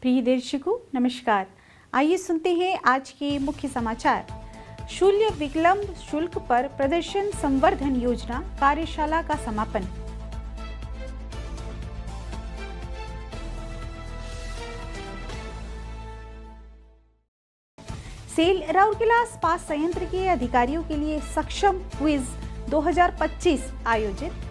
प्रिय दर्शकों नमस्कार। आइए सुनते हैं आज के मुख्य समाचार। शून्य विकल्प शुल्क पर प्रदर्शन संवर्धन योजना कार्यशाला का समापन। सेल राउरकेला इस्पात संयंत्र के अधिकारियों के लिए सक्षम क्विज 2025 आयोजित।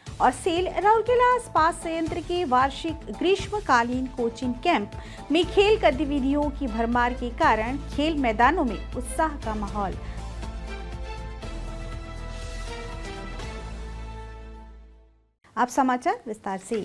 और सेल राउरकेला इस्पात संयंत्र के वार्षिक ग्रीष्मकालीन कोचिंग कैंप में खेल गतिविधियों की भरमार के कारण खेल मैदानों में उत्साह का माहौल। अब समाचार विस्तार से।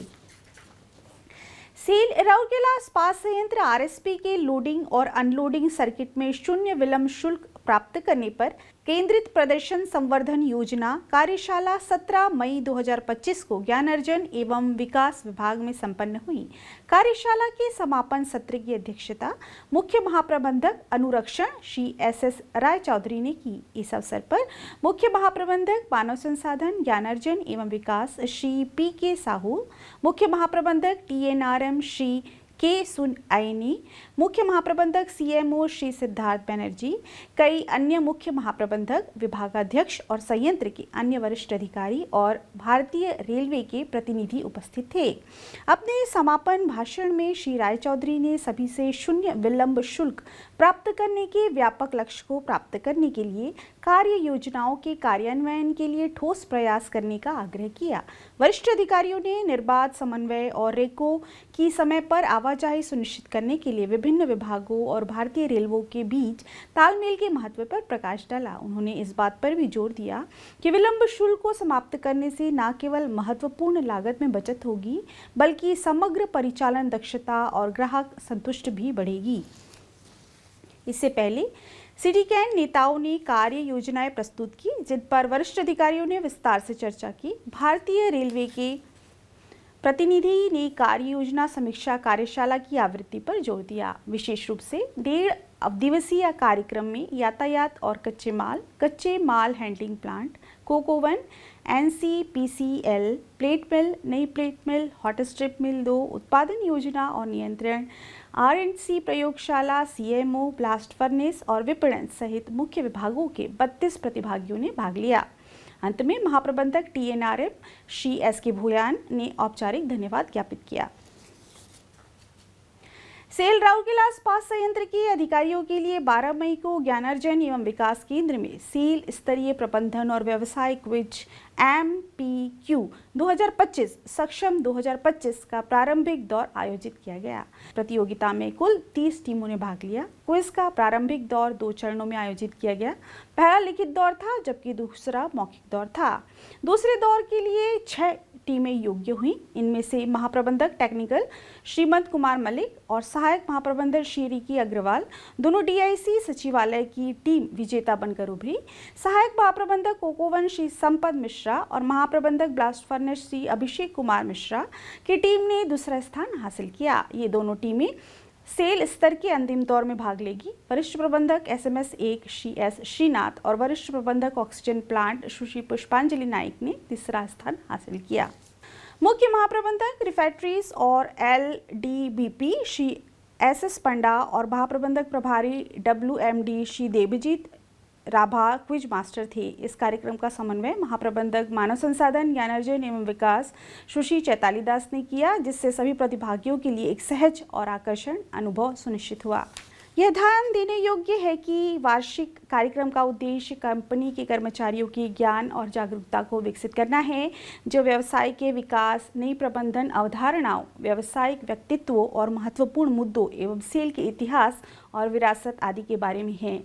सेल राउरकेला इस्पात संयंत्र आरएसपी के लोडिंग और अनलोडिंग सर्किट में शून्य विलंब शुल्क प्राप्त करने पर केंद्रित प्रदर्शन संवर्धन योजना कार्यशाला 17 मई 2025 को ज्ञान अर्जन एवं विकास विभाग में संपन्न हुई। कार्यशाला के समापन सत्र की अध्यक्षता मुख्य महाप्रबंधक अनुरक्षण श्री SS राय चौधरी ने की। इस अवसर पर मुख्य महाप्रबंधक मानव संसाधन ज्ञान अर्जन एवं विकास श्री PK साहू, मुख्य महाप्रबंधक TNRM श्री K सुनआइनी, मुख्य महाप्रबंधक CMO श्री सिद्धार्थ बनर्जी, कई अन्य मुख्य महाप्रबंधक, विभागाध्यक्ष और संयंत्र के अन्य वरिष्ठ अधिकारी और भारतीय रेलवे के प्रतिनिधि उपस्थित थे। अपने समापन भाषण में श्री राय चौधरी ने सभी से शून्य विलंब शुल्क प्राप्त करने के व्यापक लक्ष्य को प्राप्त करने के लिए कार्य योजनाओं के कार्यान्वयन के लिए ठोस प्रयास करने का आग्रह किया। वरिष्ठ अधिकारियों ने निर्बाध समन्वय और रेको की समय पर आवाजाही सुनिश्चित करने के लिए विभिन्न विभागों और भारतीय रेलवे के बीच तालमेल के महत्व पर प्रकाश डाला। उन्होंने इस बात पर भी जोर दिया कि विलंब शुल्क को समाप्त करने से न केवल महत्वपूर्ण लागत में बचत होगी बल्कि समग्र परिचालन दक्षता और ग्राहक संतुष्टि भी बढ़ेगी। इससे पहले सिटी कैंट नेताओं ने कार्य योजनाएं प्रस्तुत की, जिन पर वरिष्ठ अधिकारियों ने विस्तार से चर्चा की। भारतीय रेलवे के प्रतिनिधि ने कार्य योजना समीक्षा कार्यशाला की आवृत्ति पर जोर दिया। विशेष रूप से 1.5 दिवसीय कार्यक्रम में यातायात और कच्चे माल हैंडलिंग प्लांट, कोकोवन, NCPCL, प्लेट मिल, नई प्लेट मिल, हॉट स्ट्रिप मिल 2, उत्पादन योजना और नियंत्रण, R&C प्रयोगशाला, CMO, ब्लास्ट फर्नेस और विपणन सहित मुख्य विभागों के 32 प्रतिभागियों ने भाग लिया। अंत में महाप्रबंधक TNRM श्री SK भूयान ने औपचारिक धन्यवाद ज्ञापित किया। सेल राउरकेला इस्पात संयंत्र के अधिकारियों के लिए 12 मई को ज्ञानार्जन एवं विकास केंद्र में सेल स्तरीय प्रबंधन और व्यवसाय क्विज MPQ 2025 सक्षम 2025 का प्रारंभिक दौर आयोजित किया गया। प्रतियोगिता में कुल 30 टीमों ने भाग लिया। क्विज का प्रारंभिक दौर 2 चरणों में आयोजित किया गया। पहला लिखित दौर था जबकि दूसरा मौखिक दौर था। दूसरे दौर के लिए 6 टीमें योग्य हुई। इनमें से महाप्रबंधक टेक्निकल श्रीमंत कुमार मलिक और सहायक महाप्रबंधक श्री रिकी अग्रवाल दोनों DIC सचिवालय की टीम विजेता बनकर उभरी। सहायक महाप्रबंधक कोकोवन श्री संपत मिश्रा और महाप्रबंधक ब्लास्ट फर्नेस श्री अभिषेक कुमार मिश्रा की टीम ने दूसरा स्थान हासिल किया। ये दोनों टीमें सेल स्तर के अंतिम दौर में भाग लेगी। वरिष्ठ प्रबंधक SMS 1 श्री S श्रीनाथ और वरिष्ठ प्रबंधक ऑक्सीजन प्लांट सुश्री पुष्पांजलि नाइक ने तीसरा स्थान हासिल किया। मुख्य महाप्रबंधक रिफैक्ट्रीज और LDBP श्री SS पंडा और महाप्रबंधक प्रभारी WMD Shri Devajit Rabha quiz master थे। इस कार्यक्रम का समन्वय महाप्रबंधक मानव संसाधन ज्ञान अर्जन एवं विकास सुश्री चैताली दास ने किया, जिससे सभी प्रतिभागियों के लिए एक सहज और आकर्षण अनुभव सुनिश्चित हुआ। यह ध्यान देने योग्य है कि वार्षिक कार्यक्रम का उद्देश्य कंपनी के कर्मचारियों के ज्ञान और जागरूकता को विकसित करना है, जो व्यवसाय के विकास, नई प्रबंधन अवधारणाओं, व्यावसायिक व्यक्तित्वों और महत्वपूर्ण मुद्दों एवं सेल के इतिहास और विरासत आदि के बारे में है।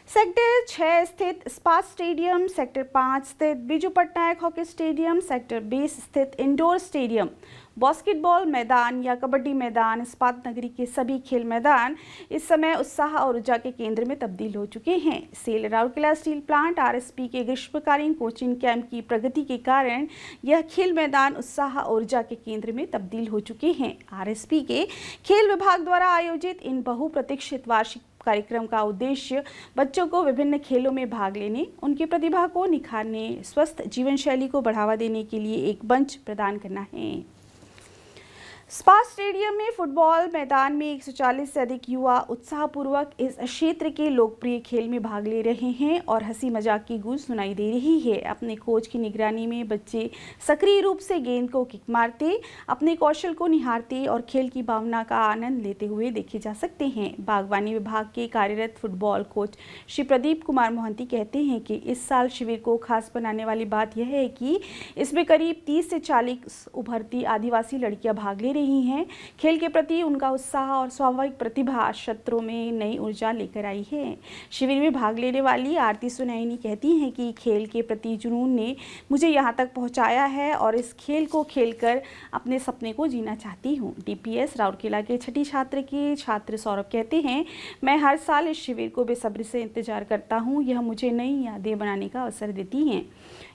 सेक्टर 6 स्थित इस्पात स्टेडियम, सेक्टर 5 स्थित Biju Patnaik hockey stadium, sector 20 स्थित इंडोर स्टेडियम बास्केटबॉल मैदान या कबड्डी मैदान, इस्पात नगरी के सभी खेल मैदान इस समय उत्साह और ऊर्जा के केंद्र में तब्दील हो चुके हैं। SAIL Rourkela steel plant RSP के ग्रीष्मकालीन कोचिंग कैंप की प्रगति के कारण यह खेल मैदान उत्साह और ऊर्जा के केंद्र में तब्दील हो चुके हैं। आरएसपी के खेल विभाग द्वारा आयोजित इन बहुप्रतीक्षित वार्षिक कार्यक्रम का उद्देश्य बच्चों को विभिन्न खेलों में भाग लेने, उनकी प्रतिभा को निखारने, स्वस्थ जीवन शैली को बढ़ावा देने के लिए एक मंच प्रदान करना है। स्पा स्टेडियम में फुटबॉल मैदान में 140 से अधिक युवा उत्साहपूर्वक इस क्षेत्र के लोकप्रिय खेल में भाग ले रहे हैं और हंसी मजाक की गूंज सुनाई दे रही है। अपने कोच की निगरानी में बच्चे सक्रिय रूप से गेंद को किक मारते, अपने कौशल को निहारते और खेल की भावना का आनंद लेते हुए देखे जा सकते हैं। बागवानी विभाग के कार्यरत फुटबॉल कोच श्री प्रदीप कुमार मोहंती कहते हैं कि इस साल शिविर को खास बनाने वाली बात यह है कि इसमें करीब 30 से 40 उभरती आदिवासी लड़कियां भाग ले रही हैं। खेल के प्रति उनका उत्साह और स्वाभाविक प्रतिभा क्षेत्रों में नई ऊर्जा लेकर आई है। शिविर में भाग लेने वाली आरती सुनैनी कहती हैं कि खेल के प्रति जुनून ने मुझे यहाँ तक पहुँचाया है और इस खेल को खेलकर अपने सपने को जीना चाहती हूँ। डीपीएस राउरकेला के छठी छात्र के छात्र सौरभ कहते हैं, मैं हर साल इस शिविर को बेसब्री से इंतजार करता हूँ। यह मुझे नई यादें बनाने का अवसर देती हैं।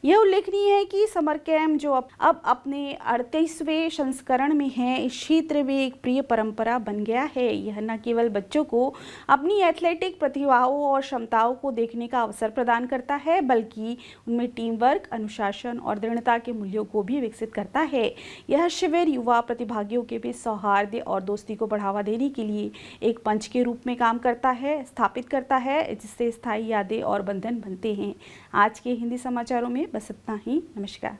यह उल्लेखनीय है कि समर कैंप जो अब अपने 38वें संस्करण में है, इस क्षेत्र में एक प्रिय परंपरा बन गया है। यह न केवल बच्चों को अपनी एथलेटिक प्रतिभाओं और क्षमताओं को देखने का अवसर प्रदान करता है, बल्कि उनमें टीम वर्क, अनुशासन और दृढ़ता के मूल्यों को भी विकसित करता है। यह शिविर युवा प्रतिभागियों के बीच सौहार्द और दोस्ती को बढ़ावा देने के लिए एक मंच के रूप में काम करता है, स्थापित करता है, जिससे स्थायी यादें और बंधन बनते हैं। आज के हिंदी समाचारों में बस इतना ही। नमस्कार।